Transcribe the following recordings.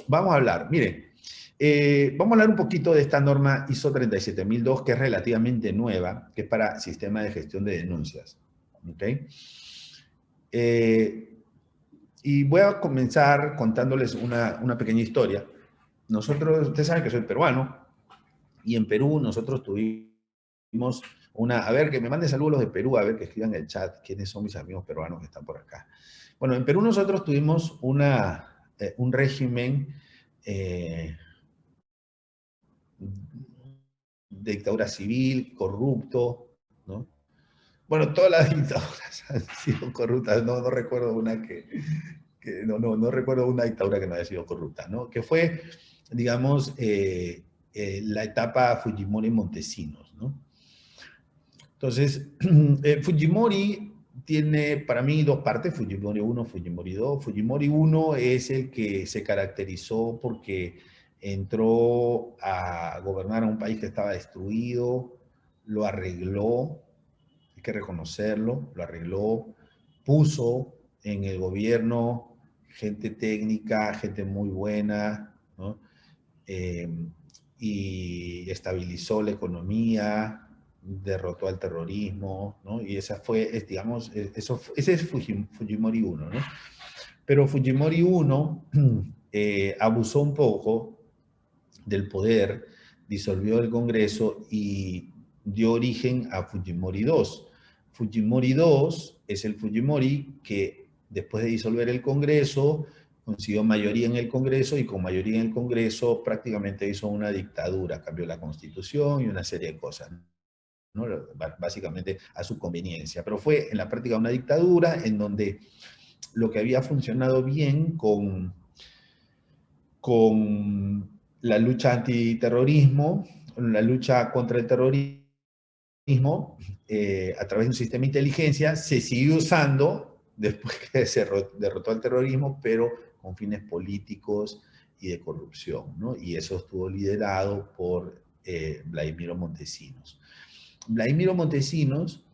vamos a hablar, mire, vamos a hablar un poquito de esta norma ISO 37002, que es relativamente nueva, que es para sistema de gestión de denuncias. ¿Ok? Eh, y voy a comenzar contándoles una pequeña historia. Nosotros, ustedes saben que soy peruano, y en Perú nosotros tuvimos una, a ver, que me manden saludos los de Perú, a ver, que escriban en el chat quiénes son mis amigos peruanos que están por acá. Bueno, en Perú nosotros tuvimos un régimen eh, de dictadura civil, corrupto, ¿no? Bueno, todas las dictaduras han sido corruptas, no recuerdo una no recuerdo una dictadura que no haya sido corrupta, ¿no? Que fue, digamos, la etapa Fujimori-Montesinos, ¿no? Entonces, Fujimori tiene para mí dos partes, Fujimori 1, Fujimori 2. Fujimori 1 es el que se caracterizó porque entró a gobernar a un país que estaba destruido, lo arregló, hay que reconocerlo, lo arregló, puso en el gobierno gente técnica, gente muy buena, ¿no? Eh, y estabilizó la economía, derrotó al terrorismo, ¿no? Y esa fue, digamos, ese es Fujimori 1, ¿no? Pero Fujimori 1 abusó un poco del poder, disolvió el Congreso y dio origen a Fujimori 2. Fujimori 2 es el Fujimori que después de disolver el Congreso consiguió mayoría en el Congreso y con mayoría en el Congreso prácticamente hizo una dictadura, cambió la constitución y una serie de cosas, ¿no? Básicamente a su conveniencia. Pero fue en la práctica una dictadura en donde lo que había funcionado bien con la lucha antiterrorismo, la lucha contra el terrorismo, a través de un sistema de inteligencia, se siguió usando después que se derrotó al terrorismo, pero con fines políticos y de corrupción, ¿no? Y eso estuvo liderado por Vladimiro Montesinos. Vladimiro Montesinos,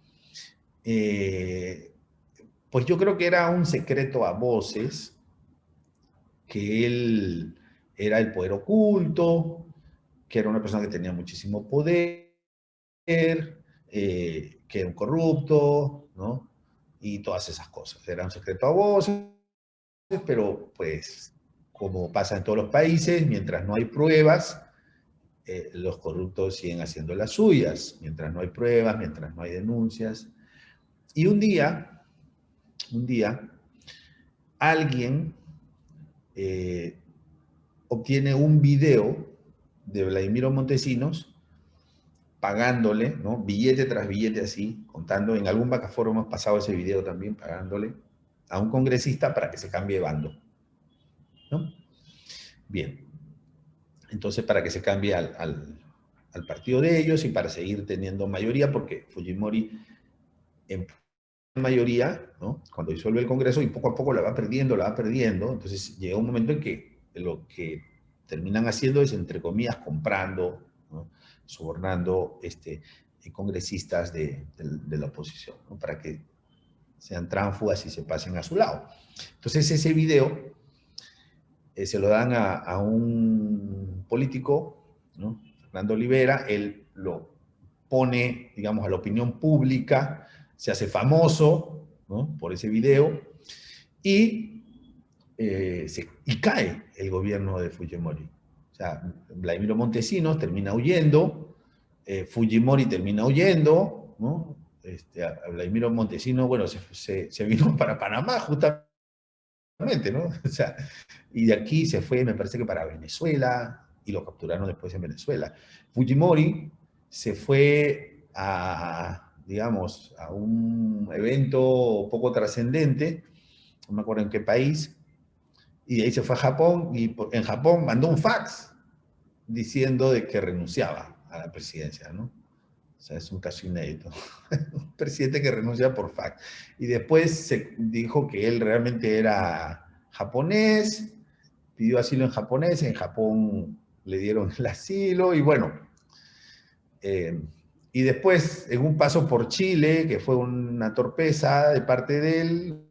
pues yo creo que era un secreto a voces, que él era el poder oculto, que era una persona que tenía muchísimo poder, que era un corrupto, ¿no? Y todas esas cosas. Era un secreto a voces, pero pues como pasa en todos los países, mientras no hay pruebas, los corruptos siguen haciendo las suyas, mientras no hay pruebas, mientras no hay denuncias. Y un día, alguien eh, obtiene un video de Vladimiro Montesinos pagándole, ¿no? Billete tras billete así, contando, en algún Bacaforo hemos pasado ese video también, pagándole a un congresista para que se cambie de bando, ¿no? Bien, entonces para que se cambie al partido de ellos y para seguir teniendo mayoría, porque Fujimori en mayoría, ¿no? Cuando disuelve el Congreso y poco a poco la va perdiendo, entonces llega un momento en que lo que terminan haciendo es, entre comillas, comprando, ¿no? Sobornando congresistas de la oposición, ¿no? Para que sean tránsfugas y se pasen a su lado. Entonces ese video se lo dan a un político, ¿no? Fernando Olivera, él lo pone, digamos, a la opinión pública, se hace famoso, ¿no? Por ese video y, y cae el gobierno de Fujimori. O sea, Vladimiro Montesinos termina huyendo, Fujimori termina huyendo, ¿no? A Vladimiro Montesinos, bueno, se vino para Panamá justamente, ¿no? O sea, y de aquí se fue, me parece que para Venezuela, y lo capturaron después en Venezuela. Fujimori se fue a, digamos, a un evento poco trascendente, no me acuerdo en qué país, y de ahí se fue a Japón, y en Japón mandó un fax diciendo de que renunciaba a la presidencia, ¿no? O sea, es un caso inédito. Un presidente que renuncia por fax. Y después se dijo que él realmente era japonés, pidió asilo en Japón le dieron el asilo y bueno. Y después, en un paso por Chile, que fue una torpeza de parte de él,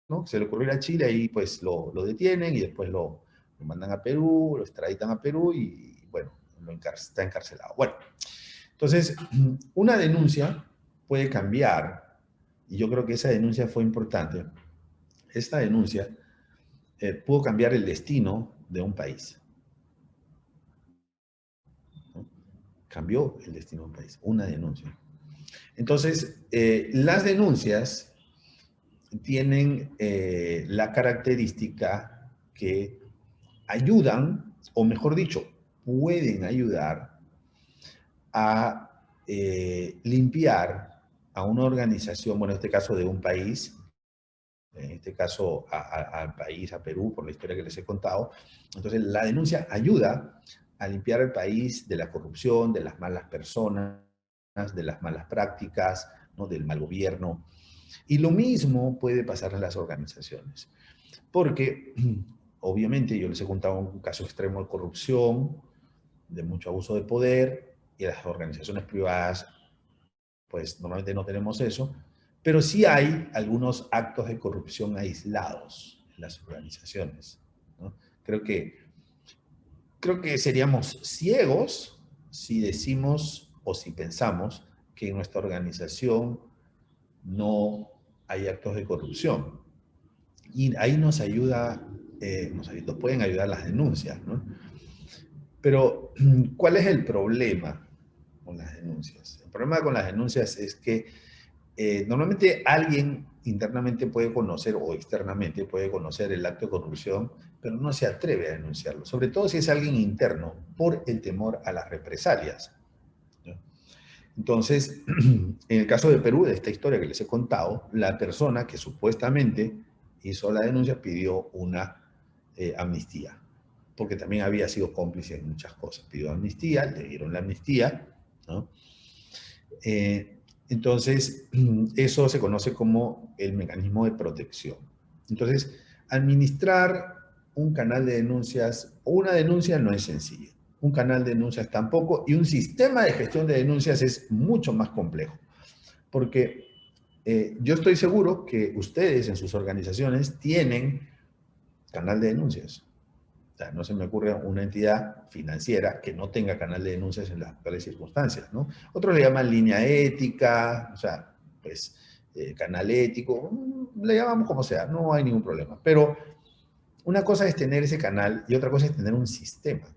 ¿no? Se le ocurrió ir a Chile y pues lo detienen y después Lo mandan a Perú, lo extraditan a Perú y bueno, está encarcelado. Bueno, entonces, una denuncia puede cambiar, y yo creo que esa denuncia fue importante. Esta denuncia pudo cambiar el destino de un país, ¿no? Cambió el destino de un país, una denuncia. Entonces, las denuncias tienen la característica que ayudan, o mejor dicho, pueden ayudar a limpiar a una organización, bueno, en este caso de un país, en este caso al país, a Perú, por la historia que les he contado. Entonces, la denuncia ayuda a limpiar el país de la corrupción, de las malas personas, de las malas prácticas, ¿no? Del mal gobierno. Y lo mismo puede pasar en las organizaciones. Porque, obviamente, yo les he contado un caso extremo de corrupción, de mucho abuso de poder, y las organizaciones privadas, pues normalmente no tenemos eso, pero sí hay algunos actos de corrupción aislados en las organizaciones, ¿no? Creo que seríamos ciegos si decimos o si pensamos que en nuestra organización no hay actos de corrupción. Y ahí nos ayuda, nos pueden ayudar las denuncias, ¿no? Pero, ¿cuál es el problema con las denuncias? El problema con las denuncias es que normalmente alguien internamente puede conocer o externamente puede conocer el acto de corrupción, pero no se atreve a denunciarlo, sobre todo si es alguien interno, por el temor a las represalias, ¿no? Entonces, en el caso de Perú, de esta historia que les he contado, la persona que supuestamente hizo la denuncia pidió una amnistía, porque también había sido cómplice en muchas cosas. Pidió amnistía, le dieron la amnistía, ¿no? Entonces, eso se conoce como el mecanismo de protección. Entonces, administrar un canal de denuncias o una denuncia no es sencillo. Un canal de denuncias tampoco, y un sistema de gestión de denuncias es mucho más complejo. Porque yo estoy seguro que ustedes en sus organizaciones tienen canal de denuncias. O sea, no se me ocurre una entidad financiera que no tenga canal de denuncias en las actuales circunstancias, ¿no? Otros le llaman línea ética, o sea, pues canal ético, le llamamos como sea, no hay ningún problema. Pero una cosa es tener ese canal y otra cosa es tener un sistema.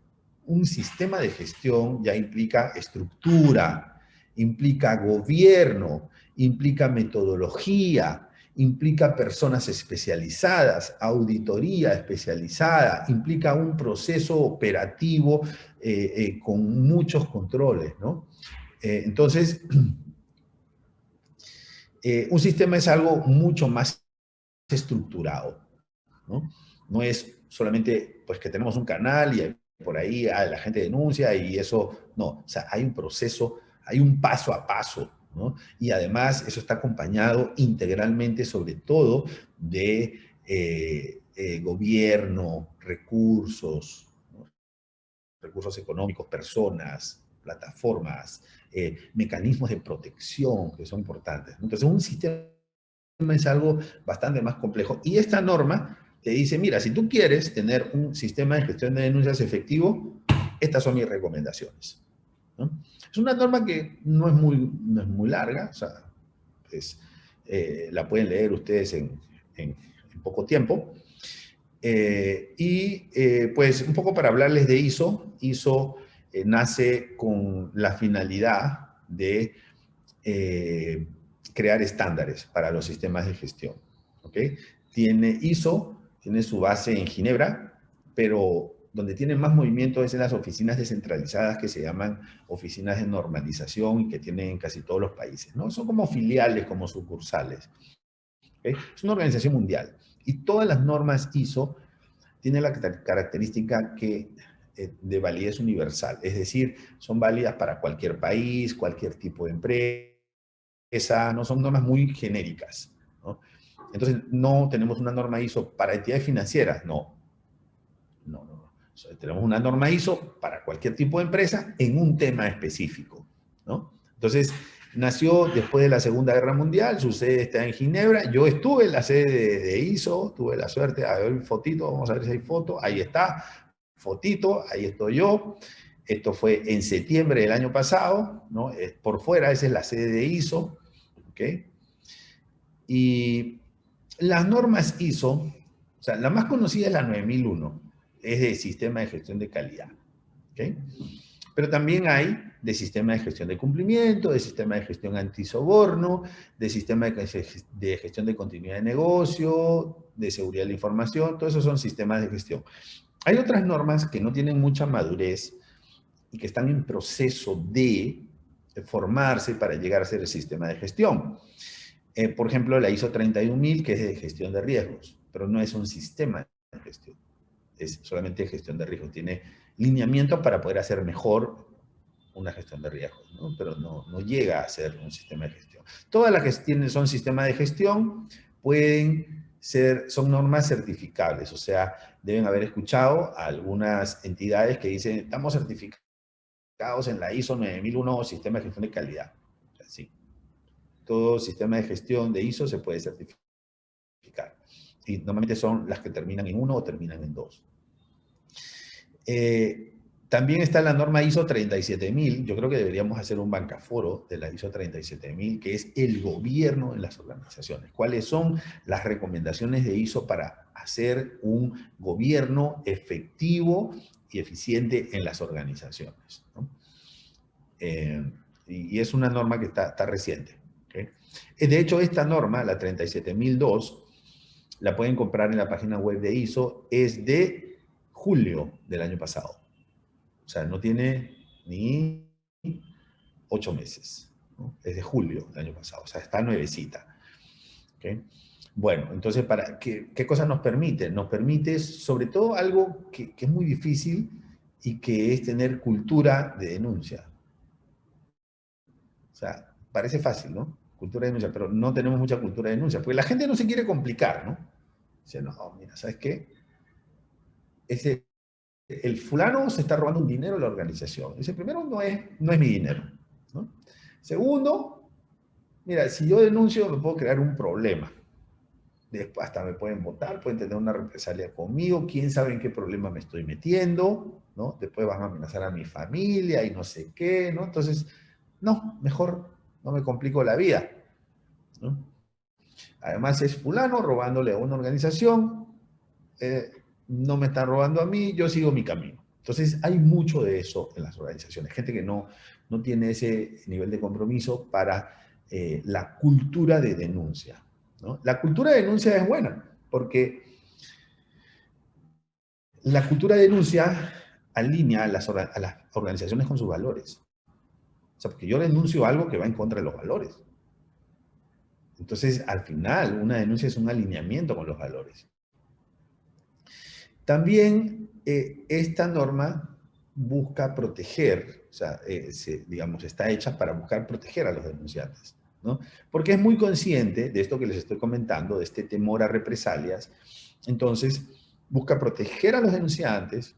Un sistema de gestión ya implica estructura, implica gobierno, implica metodología, implica personas especializadas, auditoría especializada, implica un proceso operativo con muchos controles, ¿no? Entonces, un sistema es algo mucho más estructurado, ¿no? No es solamente pues que tenemos un canal y por ahí la gente denuncia y eso, no, o sea, hay un proceso, hay un paso a paso, ¿no? Y además eso está acompañado integralmente, sobre todo, de gobierno, recursos, ¿no? Recursos económicos, personas, plataformas, mecanismos de protección que son importantes. Entonces, un sistema es algo bastante más complejo. Y esta norma te dice, mira, si tú quieres tener un sistema de gestión de denuncias efectivo, estas son mis recomendaciones, ¿no? Es una norma que no es muy larga, o sea, pues, la pueden leer ustedes en poco tiempo. Pues un poco para hablarles de ISO, ISO nace con la finalidad de crear estándares para los sistemas de gestión, ¿ok? ISO tiene su base en Ginebra, pero donde tiene más movimiento es en las oficinas descentralizadas que se llaman oficinas de normalización y que tienen en casi todos los países, ¿no? Son como filiales, como sucursales, ¿okay? Es una organización mundial y todas las normas ISO tienen la característica de validez universal, es decir, son válidas para cualquier país, cualquier tipo de empresa, no son normas muy genéricas, ¿no? Entonces, no tenemos una norma ISO para entidades financieras, no. O sea, tenemos una norma ISO para cualquier tipo de empresa en un tema específico, ¿no? Entonces, Nació después de la Segunda Guerra Mundial, su sede está en Ginebra. Yo estuve en la sede de ISO, tuve la suerte, a ver fotito, vamos a ver si hay foto, ahí está, fotito, ahí estoy yo. Esto fue en septiembre del año pasado, ¿no? Por fuera, esa es la sede de ISO, ¿ok? Y las normas ISO, o sea, la más conocida es la 9001, es de sistema de gestión de calidad, ¿ok? Pero también hay de sistema de gestión de cumplimiento, de sistema de gestión antisoborno, de sistema de gestión de continuidad de negocio, de seguridad de la información, todos esos son sistemas de gestión. Hay otras normas que no tienen mucha madurez y que están en proceso de formarse para llegar a ser el sistema de gestión. Por ejemplo, la ISO 31000, que es de gestión de riesgos, pero no es un sistema de gestión, es solamente gestión de riesgos. Tiene lineamientos para poder hacer mejor una gestión de riesgos, ¿no? Pero no llega a ser un sistema de gestión. Todas las que son sistemas de gestión son normas certificables, o sea, deben haber escuchado a algunas entidades que dicen, estamos certificados en la ISO 9001, sistema de gestión de calidad. O sea, sí. Todo sistema de gestión de ISO se puede certificar. Y normalmente son las que terminan en 1 o terminan en 2. También está la norma ISO 37000. Yo creo que deberíamos hacer un bancaforo de la ISO 37000, que es el gobierno en las organizaciones. ¿Cuáles son las recomendaciones de ISO para hacer un gobierno efectivo y eficiente en las organizaciones, ¿no? Y es una norma que está reciente, ¿okay? De hecho, esta norma, la 37002, la pueden comprar en la página web de ISO, es de julio del año pasado. O sea, no tiene ni 8 meses, ¿no? Es de julio del año pasado, o sea, está nuevecita, ¿okay? Bueno, entonces, ¿qué cosa nos permite? Nos permite, sobre todo, algo que es muy difícil y que es tener cultura de denuncia. O sea, parece fácil, ¿no? Cultura de denuncia, pero no tenemos mucha cultura de denuncia, porque la gente no se quiere complicar, ¿no? Dice, no, mira, ¿sabes qué? El fulano se está robando un dinero de la organización. Dice, primero, no es mi dinero, ¿no? Segundo, mira, si yo denuncio me puedo crear un problema. Después hasta me pueden votar, pueden tener una represalia conmigo, quién sabe en qué problema me estoy metiendo, ¿no? Después van a amenazar a mi familia y no sé qué, ¿no? Entonces, no, mejor no me complico la vida, ¿no? Además es fulano robándole a una organización, no me están robando a mí, yo sigo mi camino. Entonces hay mucho de eso en las organizaciones, gente que no tiene ese nivel de compromiso para la cultura de denuncia, ¿no? La cultura de denuncia es buena, porque la cultura de denuncia alinea a las organizaciones con sus valores. O sea, porque yo denuncio algo que va en contra de los valores. Entonces, al final, una denuncia es un alineamiento con los valores. También esta norma busca proteger, o sea, digamos, está hecha para buscar proteger a los denunciantes, ¿no? Porque es muy consciente de esto que les estoy comentando, de este temor a represalias. Entonces, busca proteger a los denunciantes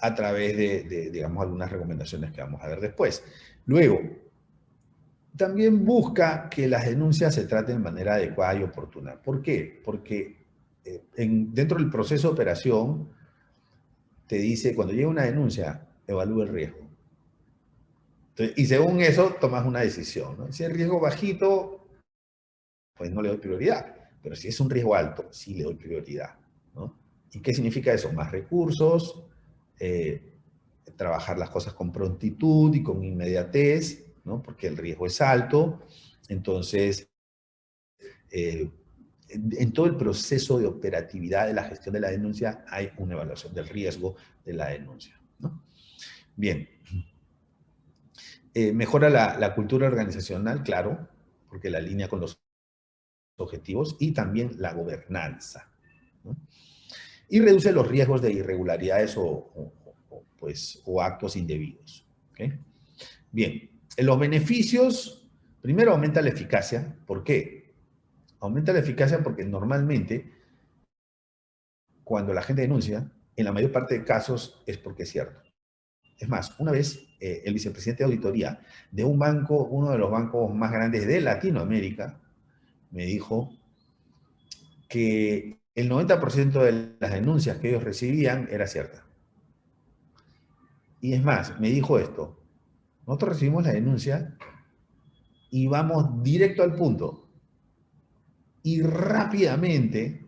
a través de, digamos, algunas recomendaciones que vamos a ver después. Luego, también busca que las denuncias se traten de manera adecuada y oportuna. ¿Por qué? Porque dentro del proceso de operación te dice, cuando llega una denuncia, evalúa el riesgo. Entonces, y según eso, tomas una decisión, ¿no? Si es riesgo bajito, pues no le doy prioridad. Pero si es un riesgo alto, sí le doy prioridad, ¿no? ¿Y qué significa eso? Más recursos, trabajar las cosas con prontitud y con inmediatez, ¿no? Porque el riesgo es alto. Entonces, en todo el proceso de operatividad de la gestión de la denuncia hay una evaluación del riesgo de la denuncia, ¿no? Bien. Mejora la cultura organizacional, claro, porque la alinea con los objetivos y también la gobernanza, ¿no? Y reduce los riesgos de irregularidades o actos indebidos, ¿okay? Bien, en los beneficios, primero aumenta la eficacia. ¿Por qué? Aumenta la eficacia porque normalmente cuando la gente denuncia, en la mayor parte de casos es porque es cierto. Es más, una vez el vicepresidente de auditoría de un banco, uno de los bancos más grandes de Latinoamérica, me dijo que el 90% de las denuncias que ellos recibían era cierta. Y es más, me dijo esto, nosotros recibimos la denuncia y vamos directo al punto. Y rápidamente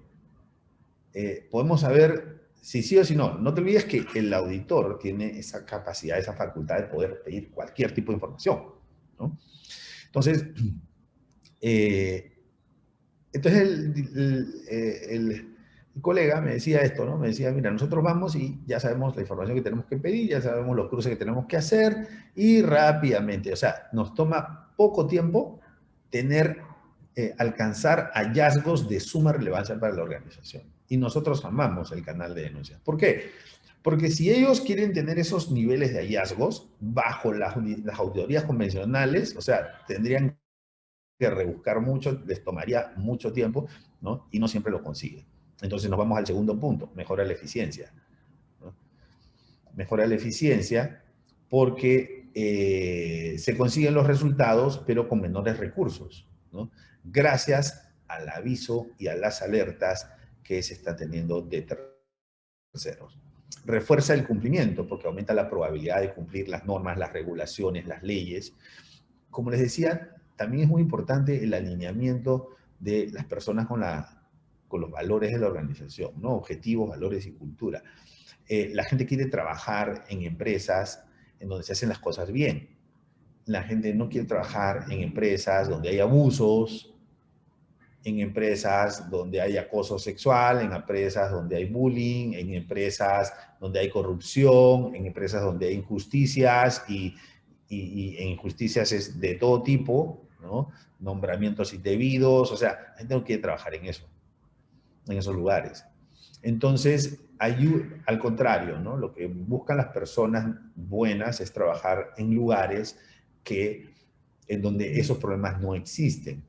podemos saber si sí o si no. No te olvides que el auditor tiene esa capacidad, esa facultad de poder pedir cualquier tipo de información, ¿no? Entonces, el colega me decía esto, ¿no? Me decía, mira, nosotros vamos y ya sabemos la información que tenemos que pedir, ya sabemos los cruces que tenemos que hacer y rápidamente, o sea, nos toma poco tiempo alcanzar hallazgos de suma relevancia para la organización. Y nosotros amamos el canal de denuncias. ¿Por qué? Porque si ellos quieren tener esos niveles de hallazgos bajo las auditorías convencionales, o sea, tendrían que rebuscar mucho, les tomaría mucho tiempo, ¿no? Y no siempre lo consiguen. Entonces nos vamos al segundo punto, mejora la eficiencia, ¿no? Mejora la eficiencia porque se consiguen los resultados, pero con menores recursos, ¿no? Gracias al aviso y a las alertas que se están teniendo de terceros. Refuerza el cumplimiento porque aumenta la probabilidad de cumplir las normas, las regulaciones, las leyes. Como les decía, también es muy importante el alineamiento de las personas con los valores de la organización, ¿no? Objetivos, valores y cultura. La gente quiere trabajar en empresas en donde se hacen las cosas bien. La gente no quiere trabajar en empresas donde hay abusos, en empresas donde hay acoso sexual, en empresas donde hay bullying, en empresas donde hay corrupción, en empresas donde hay injusticias y injusticias es de todo tipo, ¿no? Nombramientos indebidos, o sea, la gente no quiere trabajar en eso, en esos lugares. Entonces, al contrario, ¿no? Lo que buscan las personas buenas es trabajar en lugares en donde esos problemas no existen.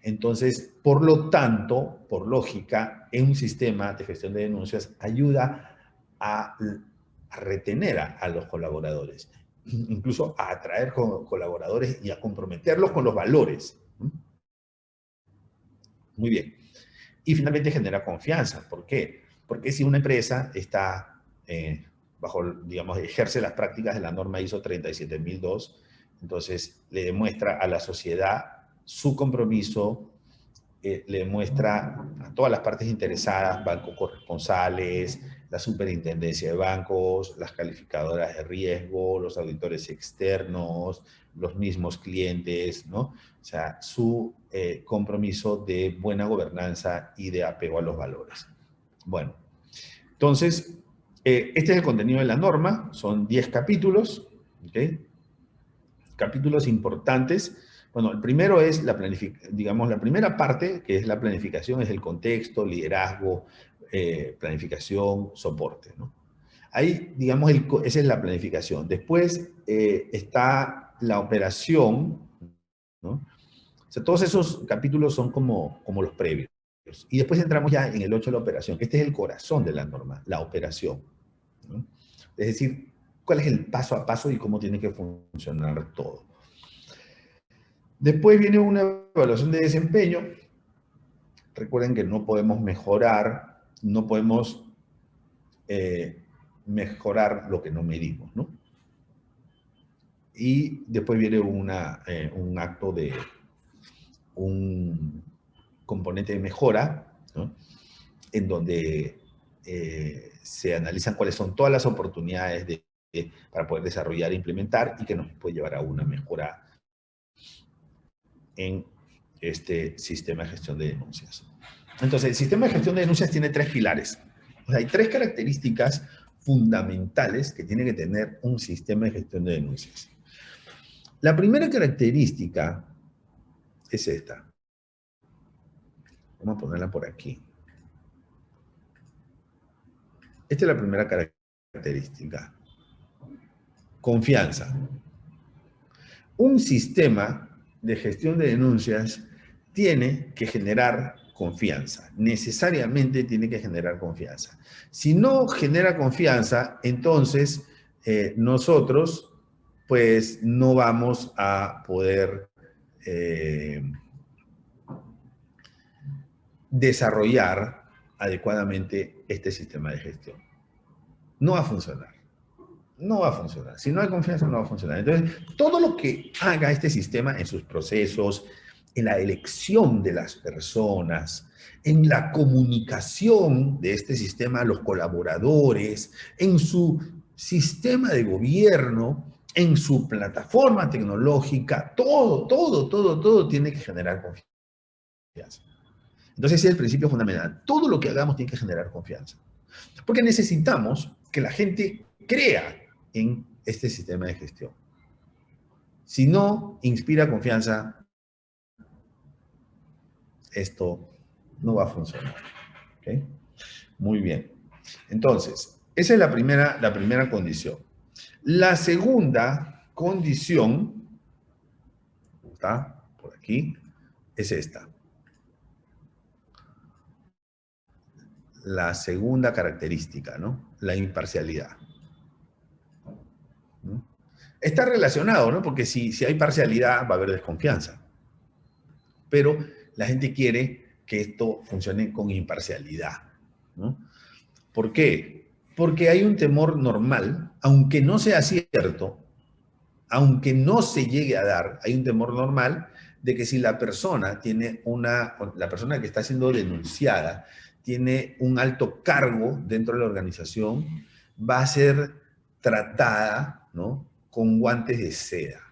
Entonces, por lo tanto, por lógica, en un sistema de gestión de denuncias ayuda a retener a los colaboradores, incluso a atraer colaboradores y a comprometerlos con los valores. Muy bien. Y finalmente genera confianza. ¿Por qué? Porque si una empresa está digamos, ejerce las prácticas de la norma ISO 37002, entonces le demuestra a la sociedad su compromiso, le demuestra a todas las partes interesadas, bancos corresponsales, la superintendencia de bancos, las calificadoras de riesgo, los auditores externos, los mismos clientes, ¿no? O sea, su compromiso de buena gobernanza y de apego a los valores. Bueno, entonces, este es el contenido de la norma, son 10 capítulos, ¿ok? Capítulos importantes. Bueno, el primero es digamos, la primera parte, que es la planificación, es el contexto, liderazgo, planificación, soporte, ¿no? Ahí, digamos, esa es la planificación. Después está la operación, ¿no? O sea, todos esos capítulos son como los previos. Y después entramos ya en el 8 de la operación. Este es el corazón de la norma, la operación, ¿no? Es decir, cuál es el paso a paso y cómo tiene que funcionar todo. Después viene una evaluación de desempeño. Recuerden que no podemos mejorar, no podemos mejorar lo que no medimos, ¿no? Y después viene un componente de mejora, ¿no? En donde se analizan cuáles son todas las oportunidades para poder desarrollar e implementar y que nos puede llevar a una mejora en este sistema de gestión de denuncias. Entonces, el sistema de gestión de denuncias tiene 3 pilares. O sea, hay 3 características fundamentales que tiene que tener un sistema de gestión de denuncias. La primera característica es esta. Vamos a ponerla por aquí. Esta es la primera característica. Confianza. Un sistema de gestión de denuncias tiene que generar confianza. Necesariamente tiene que generar confianza. Si no genera confianza, entonces nosotros pues no vamos a poder desarrollar adecuadamente este sistema de gestión. No va a funcionar. No va a funcionar. Si no hay confianza, no va a funcionar. Entonces, todo lo que haga este sistema en sus procesos, en la elección de las personas, en la comunicación de este sistema a los colaboradores, en su sistema de gobierno, en su plataforma tecnológica, todo tiene que generar confianza. Entonces, ese es el principio fundamental. Todo lo que hagamos tiene que generar confianza. Porque necesitamos que la gente crea en este sistema de gestión. Si no inspira confianza, esto no va a funcionar. ¿Okay? Muy bien. Entonces, esa es la primera condición. La segunda condición, ¿está? Por aquí, es esta. La segunda característica, ¿no? La imparcialidad. ¿No? Está relacionado, ¿no? Porque si hay parcialidad, va a haber desconfianza. Pero la gente quiere que esto funcione con imparcialidad, ¿no? ¿Por qué? Porque hay un temor normal, aunque no sea cierto, aunque no se llegue a dar, hay un temor normal de que si la persona la persona que está siendo denunciada tiene un alto cargo dentro de la organización, va a ser tratada, ¿no?, con guantes de seda.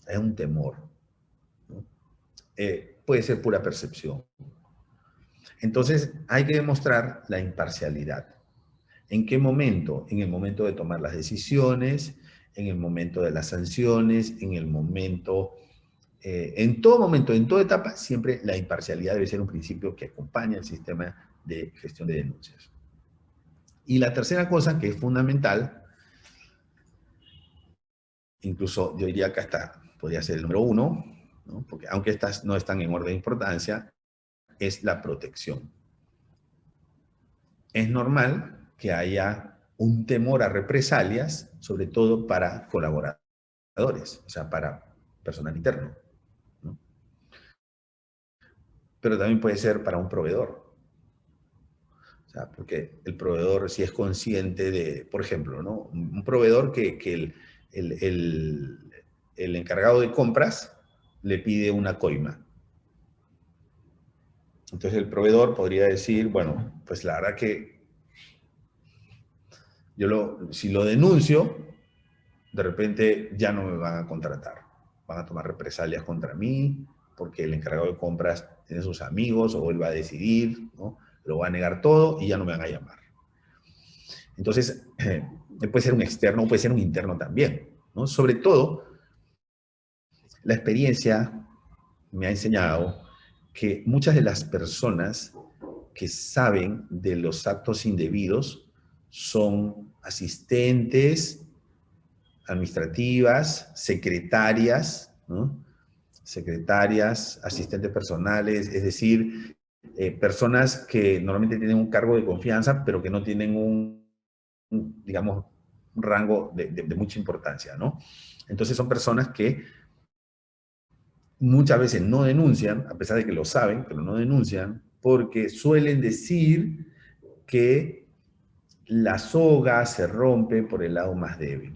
Es un temor, ¿no? Puede ser pura percepción. Entonces, hay que demostrar la imparcialidad. ¿En qué momento? En el momento de tomar las decisiones, en el momento de las sanciones, en todo momento, en toda etapa, siempre la imparcialidad debe ser un principio que acompaña el sistema de gestión de denuncias. Y la tercera cosa que es fundamental, incluso yo diría que hasta podría ser el número 1, ¿no?, porque aunque estas no están en orden de importancia, es la protección. Es normal que haya un temor a represalias, sobre todo para colaboradores, o sea, para personal interno, ¿no? Pero también puede ser para un proveedor. O sea, porque el proveedor si es consciente de, por ejemplo, ¿no?, un proveedor que el encargado de compras le pide una coima. Entonces el proveedor podría decir, bueno, pues la verdad que si lo denuncio, de repente ya no me van a contratar. Van a tomar represalias contra mí, porque el encargado de compras tiene sus amigos, o él va a decidir, ¿no?, lo va a negar todo y ya no me van a llamar. Entonces, puede ser un externo, puede ser un interno también, ¿no? Sobre todo, la experiencia me ha enseñado que muchas de las personas que saben de los actos indebidos son asistentes administrativas, secretarias, ¿no?, secretarias, asistentes personales, es decir, personas que normalmente tienen un cargo de confianza, pero que no tienen digamos, un rango de mucha importancia, ¿no? Entonces son personas que muchas veces no denuncian, a pesar de que lo saben, pero no denuncian, porque suelen decir que la soga se rompe por el lado más débil.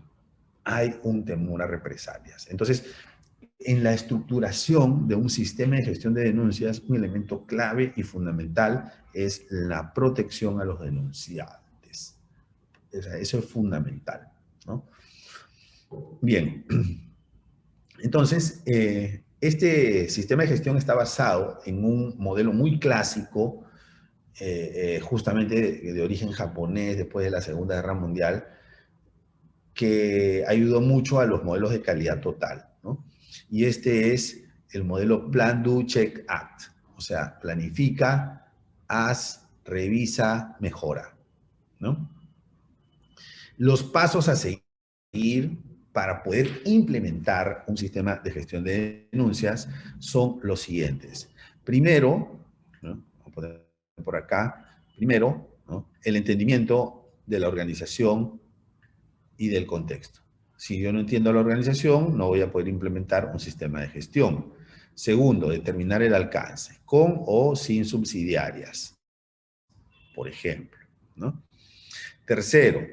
Hay un temor a represalias. Entonces, en la estructuración de un sistema de gestión de denuncias, un elemento clave y fundamental es la protección a los denunciantes. O sea, eso es fundamental, ¿no? Bien. Entonces, este sistema de gestión está basado en un modelo muy clásico, justamente de origen japonés después de la Segunda Guerra Mundial, que ayudó mucho a los modelos de calidad total, ¿no? Y este es el modelo Plan, Do, Check, Act. O sea, planifica, haz, revisa, mejora, ¿no? Los pasos a seguir para poder implementar un sistema de gestión de denuncias son los siguientes. Primero, ¿no?, vamos a poner por acá, primero, ¿no?, el entendimiento de la organización y del contexto. Si yo no entiendo la organización, no voy a poder implementar un sistema de gestión. Segundo, determinar el alcance, con o sin subsidiarias, por ejemplo, ¿no? Tercero,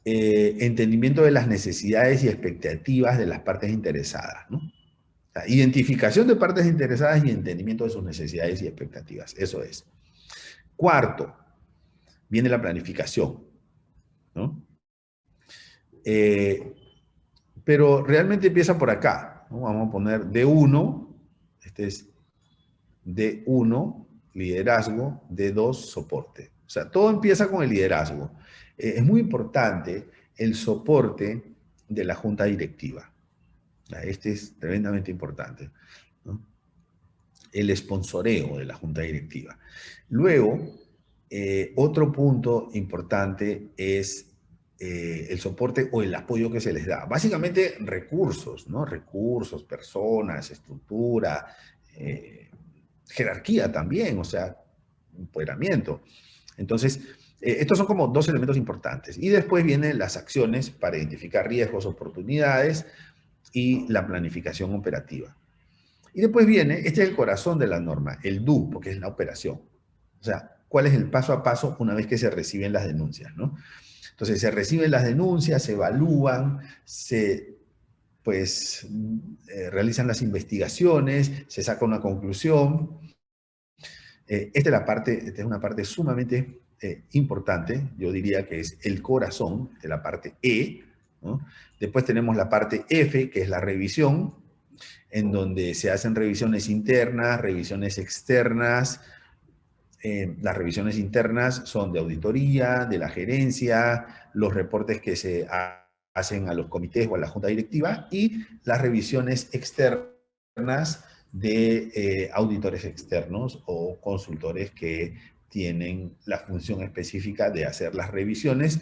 entendimiento de las necesidades y expectativas de las partes interesadas, ¿no? O sea, identificación de partes interesadas y entendimiento de sus necesidades y expectativas, eso es. Cuarto, viene la planificación, ¿no? Pero realmente empieza por acá, ¿no? Vamos a poner D1, este es D1, liderazgo, D2, soporte. O sea, todo empieza con el liderazgo. Es muy importante el soporte de la junta directiva. Este es tremendamente importante, ¿no? El sponsoreo de la junta directiva. Luego, otro punto importante es el soporte o el apoyo que se les da. Básicamente recursos, ¿no? Recursos, personas, estructura, jerarquía también, o sea, empoderamiento. Entonces, estos son como dos elementos importantes. Y después vienen las acciones para identificar riesgos, oportunidades y la planificación operativa. Y después viene, este es el corazón de la norma, el do, porque es la operación. O sea, ¿cuál es el paso a paso una vez que se reciben las denuncias, ¿no? Entonces, se reciben las denuncias, se evalúan, se pues realizan las investigaciones, se saca una conclusión. Esta es una parte sumamente importante, yo diría que es el corazón de la parte E, ¿no? Después tenemos la parte F, que es la revisión, en donde se hacen revisiones internas, revisiones externas. Las revisiones internas son de auditoría, de la gerencia, los reportes que se hacen a los comités o a la junta directiva, y las revisiones externas de auditores externos o consultores que tienen la función específica de hacer las revisiones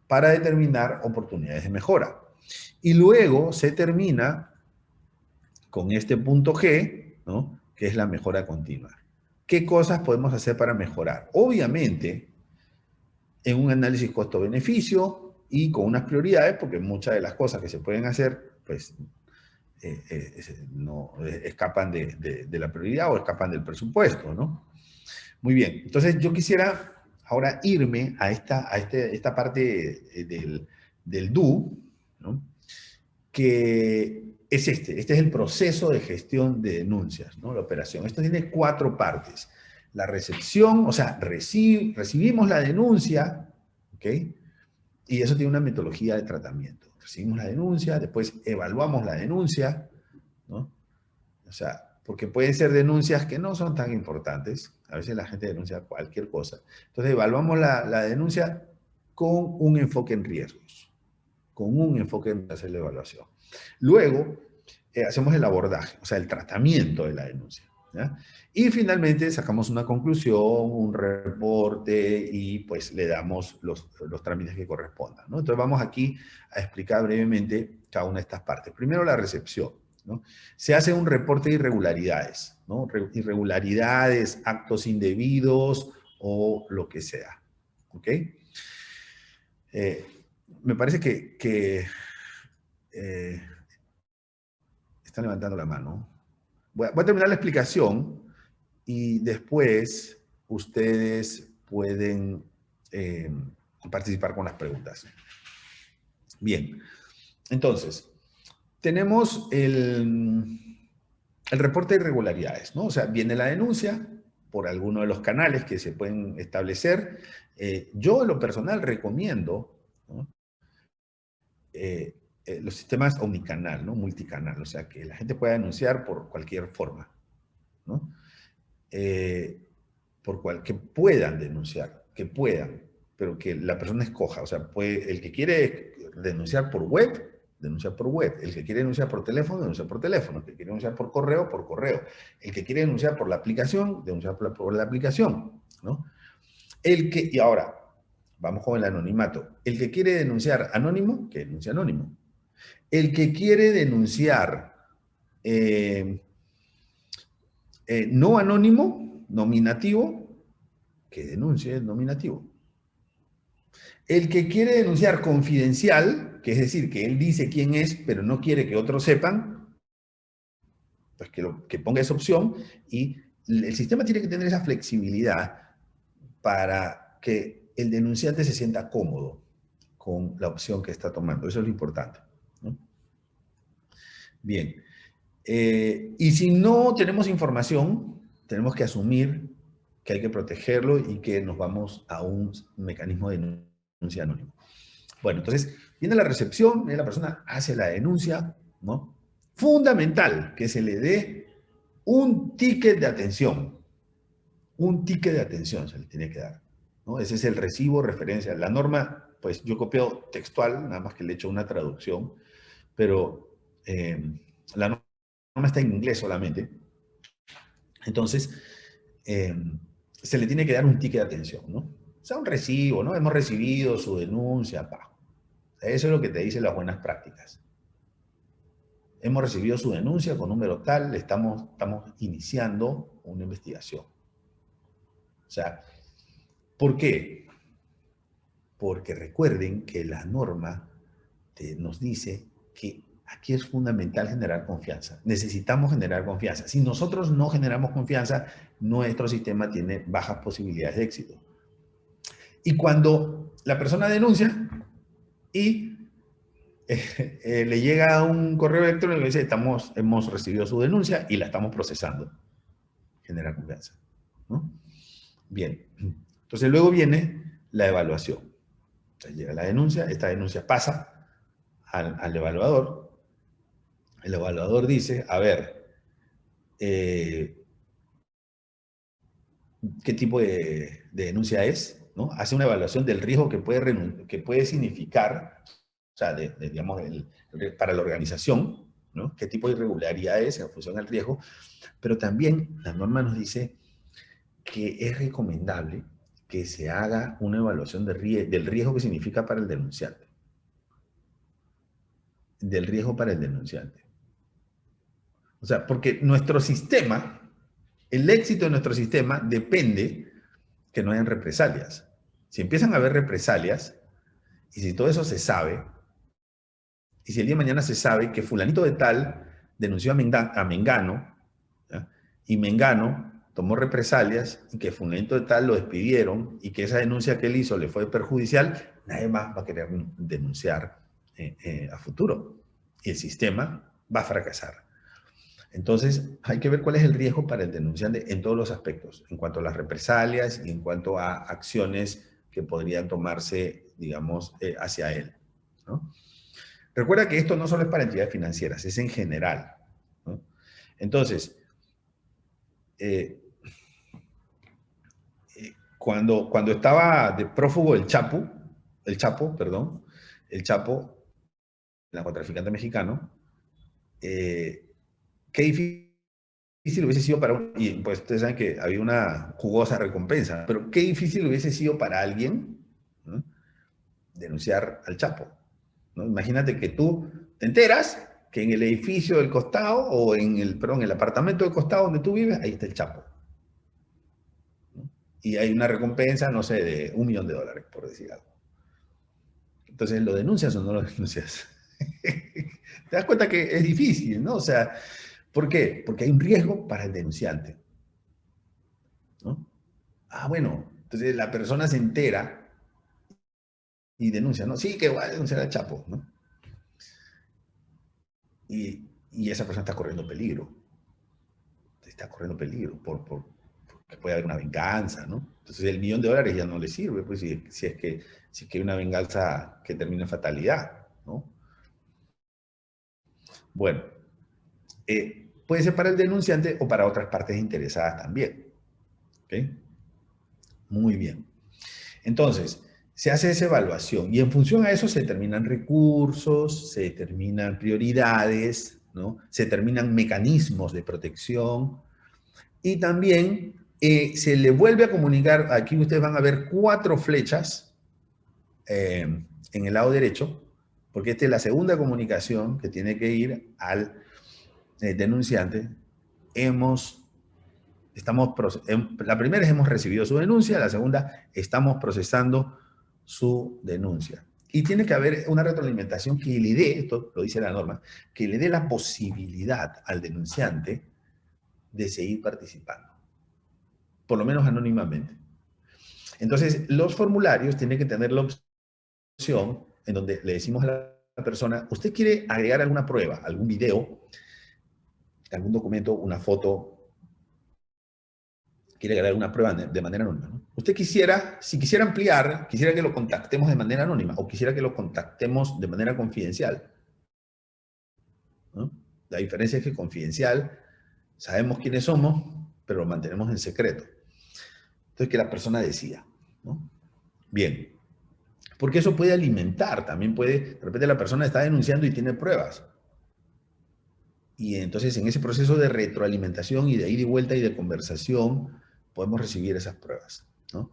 para determinar oportunidades de mejora. Y luego se termina con este punto G, ¿no? Que es la mejora continua. ¿Qué cosas podemos hacer para mejorar? Obviamente, en un análisis costo-beneficio y con unas prioridades, porque muchas de las cosas que se pueden hacer, pues, no escapan de la prioridad o escapan del presupuesto, ¿no? Muy bien, entonces yo quisiera ahora irme a esta parte del do, ¿no? Que es este es el proceso de gestión de denuncias, ¿no? La operación. Esto tiene 4 partes. La recepción, o sea, recibimos la denuncia, ¿ok? Y eso tiene una metodología de tratamiento. Recibimos la denuncia, después evaluamos la denuncia, ¿no? O sea, porque pueden ser denuncias que no son tan importantes. A veces la gente denuncia cualquier cosa. Entonces, evaluamos la denuncia con un enfoque en riesgos, con un enfoque en hacer la evaluación. Luego, hacemos el abordaje, o sea, el tratamiento de la denuncia, ¿ya? Y finalmente sacamos una conclusión, un reporte y pues le damos los trámites que correspondan, ¿no? Entonces vamos aquí a explicar brevemente cada una de estas partes. Primero la recepción, ¿no? Se hace un reporte de irregularidades, ¿no? Irregularidades, actos indebidos o lo que sea, ¿ok? Me parece que están levantando la mano. Voy a terminar la explicación y después ustedes pueden eh, participar con las preguntas. Bien, entonces, tenemos el reporte de irregularidades, ¿no? O sea, viene la denuncia por alguno de los canales que se pueden establecer. Yo, en lo personal, recomiendo, ¿no? Los sistemas omnicanal, ¿no? Multicanal, o sea, que la gente pueda denunciar por cualquier forma, ¿no? Que puedan denunciar, que puedan, pero que la persona escoja, o sea, el que quiere denunciar por web, denuncia por web, el que quiere denunciar por teléfono, el que quiere denunciar por correo, el que quiere denunciar por la aplicación, denunciar por la aplicación, ¿no? Y ahora, vamos con el anonimato, el que quiere denunciar anónimo, que denuncie anónimo. El que quiere denunciar no anónimo, nominativo, que denuncie el nominativo. El que quiere denunciar confidencial, que es decir, que él dice quién es, pero no quiere que otros sepan, pues que ponga esa opción, y el sistema tiene que tener esa flexibilidad para que el denunciante se sienta cómodo con la opción que está tomando. Eso es lo importante, ¿no? Bien. Y si no tenemos información, tenemos que asumir que hay que protegerlo y que nos vamos a un mecanismo de denuncia anónimo. Bueno, entonces viene la recepción, la persona hace la denuncia, ¿no? Fundamental que se le dé un ticket de atención. Un ticket de atención se le tiene que dar, ¿no? Ese es el recibo, referencia. La norma, pues yo copio textual, nada más que le he hecho una traducción, pero la norma está en inglés solamente. Entonces, se le tiene que dar un ticket de atención, ¿no? O sea, un recibo, ¿no? Hemos recibido su denuncia, pa. Eso es lo que te dicen las buenas prácticas. Hemos recibido su denuncia con número tal, estamos iniciando una investigación. O sea, ¿por qué? Porque recuerden que la norma nos dice que aquí es fundamental generar confianza. Necesitamos generar confianza. Si nosotros no generamos confianza, nuestro sistema tiene bajas posibilidades de éxito. Y cuando la persona denuncia y le llega un correo electrónico que dice, hemos recibido su denuncia y la estamos procesando, genera confianza, ¿no? Bien. Entonces luego viene la evaluación. O sea, llega la denuncia, esta denuncia pasa al evaluador. El evaluador dice, a ver, ¿qué tipo de denuncia es? ¿No? Hace una evaluación del riesgo que puede significar, o sea, digamos, para la organización, ¿no? ¿Qué tipo de irregularidades en función del riesgo? Pero también la norma nos dice que es recomendable que se haga una evaluación del riesgo que significa para el denunciante. Del riesgo para el denunciante. O sea, porque nuestro sistema, el éxito de nuestro sistema depende que no hayan represalias. Si empiezan a haber represalias, y si todo eso se sabe, y si el día de mañana se sabe que fulanito de tal denunció a Mengano, ¿ya? Y Mengano tomó represalias, y que fulanito de tal lo despidieron, y que esa denuncia que él hizo le fue perjudicial, nadie más va a querer denunciar a futuro. Y el sistema va a fracasar. Entonces, hay que ver cuál es el riesgo para el denunciante en todos los aspectos, en cuanto a las represalias y en cuanto a acciones que podrían tomarse, digamos, hacia él, ¿no? Recuerda que esto no solo es para entidades financieras, es en general, ¿no? Entonces, cuando estaba de prófugo el Chapo, el Chapo, el narcotraficante mexicano, qué difícil hubiese sido para y pues ustedes saben que había una jugosa recompensa, pero qué difícil hubiese sido para alguien, ¿no?, denunciar al Chapo, ¿no? Imagínate que tú te enteras que en el edificio del costado o en el apartamento del costado donde tú vives, ahí está el Chapo, ¿no? Y hay una recompensa, no sé, de $1 millón, por decir algo. Entonces, ¿lo denuncias o no lo denuncias? Te das cuenta que es difícil, ¿no? O sea, ¿por qué? Porque hay un riesgo para el denunciante, ¿no? Ah, bueno, entonces la persona se entera y denuncia, ¿no? Sí, que va a denunciar al Chapo, ¿no? Y esa persona está corriendo peligro. Está corriendo peligro porque puede haber una venganza, ¿no? Entonces el $1 millón ya no le sirve, pues si es que hay una venganza que termina en fatalidad, ¿no? Bueno, puede ser para el denunciante o para otras partes interesadas también. ¿Ok? Muy bien. Entonces, se hace esa evaluación y en función a eso se determinan recursos, se determinan prioridades, ¿no? Se determinan mecanismos de protección y también se le vuelve a comunicar, aquí ustedes van a ver 4 flechas en el lado derecho, porque esta es la segunda comunicación que tiene que ir al denunciante. La primera es hemos recibido su denuncia, la segunda estamos procesando su denuncia. Y tiene que haber una retroalimentación que le dé, esto lo dice la norma, que le dé la posibilidad al denunciante de seguir participando, por lo menos anónimamente. Entonces, los formularios tienen que tener la opción en donde le decimos a la persona, ¿usted quiere agregar alguna prueba, algún video, algún documento, una foto? Quiere agregar una prueba de manera anónima, ¿no? Usted quisiera, si quisiera ampliar, quisiera que lo contactemos de manera anónima o quisiera que lo contactemos de manera confidencial, ¿no? La diferencia es que confidencial, sabemos quiénes somos, pero lo mantenemos en secreto. Entonces, que la persona decida, ¿no? Bien, porque eso puede alimentar, también puede, de repente la persona está denunciando y tiene pruebas. Y entonces en ese proceso de retroalimentación y de ida y vuelta y de conversación, podemos recibir esas pruebas, ¿no?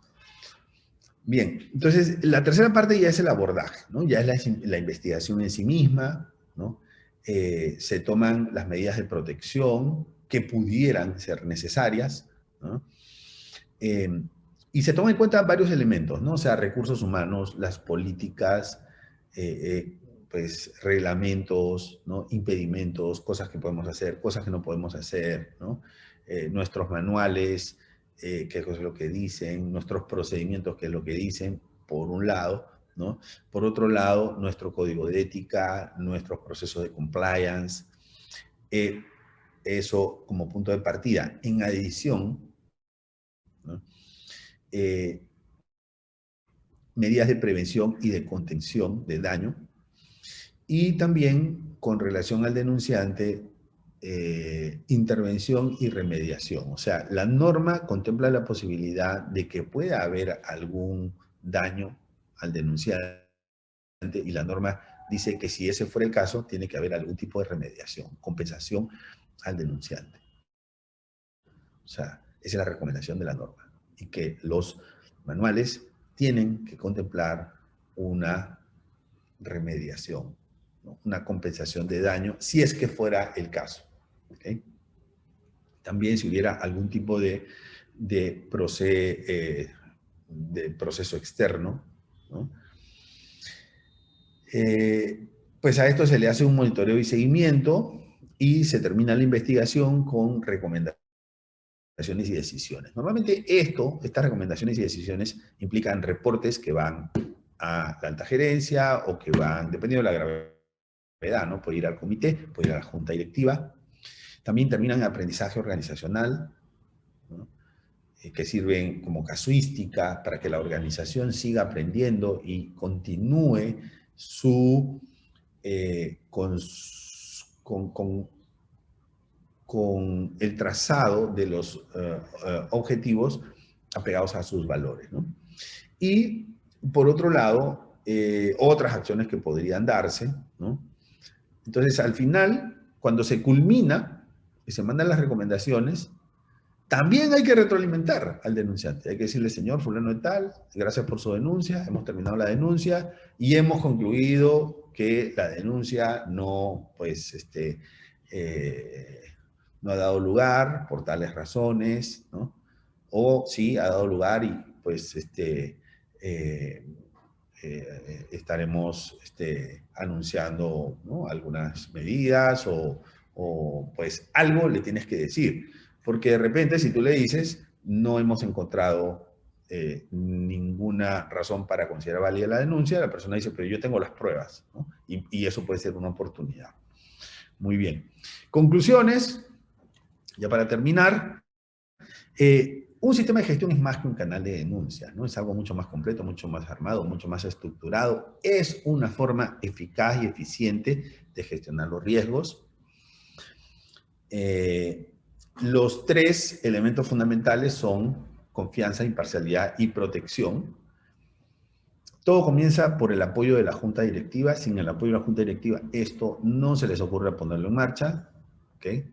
Bien, entonces la tercera parte ya es el abordaje, ¿no? Ya es la investigación en sí misma, ¿no? Se toman las medidas de protección que pudieran ser necesarias, ¿no? Y se toman en cuenta varios elementos, ¿no? O sea, recursos humanos, las políticas, pues reglamentos, ¿no? Impedimentos, cosas que podemos hacer, cosas que no podemos hacer, ¿no? Nuestros manuales, qué es lo que dicen, nuestros procedimientos, qué es lo que dicen, por un lado, ¿no? Por otro lado, nuestro código de ética, nuestros procesos de compliance, eso como punto de partida. En adición, ¿no? eh, medidas de prevención y de contención de daño, y también con relación al denunciante, intervención y remediación. O sea, la norma contempla la posibilidad de que pueda haber algún daño al denunciante y la norma dice que si ese fuera el caso, tiene que haber algún tipo de remediación, compensación al denunciante. O sea, esa es la recomendación de la norma y que los manuales tienen que contemplar una remediación, ¿no? Una compensación de daño, si es que fuera el caso. ¿Okay? También si hubiera algún tipo de proceso externo, ¿no? Pues a esto se le hace un monitoreo y seguimiento y se termina la investigación con recomendaciones y decisiones. Normalmente estas recomendaciones y decisiones implican reportes que van a la alta gerencia o que van, dependiendo de la gravedad, ¿no? Puede ir al comité, puede ir a la junta directiva. También terminan en aprendizaje organizacional, ¿no? Que sirven como casuística para que la organización siga aprendiendo y continúe con el trazado de los objetivos apegados a sus valores, ¿no? Y por otro lado, otras acciones que podrían darse, ¿no? Entonces, al final, cuando se culmina y se mandan las recomendaciones, también hay que retroalimentar al denunciante. Hay que decirle, señor fulano de tal, gracias por su denuncia, hemos terminado la denuncia y hemos concluido que la denuncia no, pues, no ha dado lugar por tales razones, ¿no? O sí, ha dado lugar y, pues, estaremos anunciando, ¿no? Algunas medidas o, pues algo le tienes que decir. Porque de repente si tú le dices, no hemos encontrado ninguna razón para considerar válida la denuncia, la persona dice, pero yo tengo las pruebas, ¿no? Y eso puede ser una oportunidad. Muy bien. Conclusiones, ya para terminar. Un sistema de gestión es más que un canal de denuncias, ¿no? Es algo mucho más completo, mucho más armado, mucho más estructurado. Es una forma eficaz y eficiente de gestionar los riesgos. Los tres elementos fundamentales son confianza, imparcialidad y protección. Todo comienza por el apoyo de la junta directiva. Sin el apoyo de la junta directiva, esto no se les ocurre ponerlo en marcha. ¿Okay?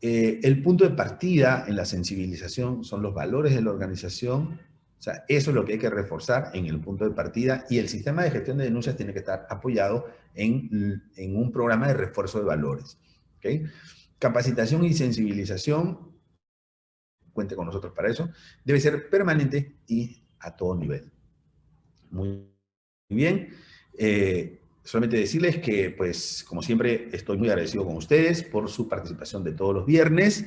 El punto de partida en la sensibilización son los valores de la organización. O sea, eso es lo que hay que reforzar en el punto de partida y el sistema de gestión de denuncias tiene que estar apoyado en un programa de refuerzo de valores. ¿Okay? Capacitación y sensibilización, cuente con nosotros para eso, debe ser permanente y a todo nivel. Muy bien. Solamente decirles que, pues, como siempre, estoy muy agradecido con ustedes por su participación de todos los viernes.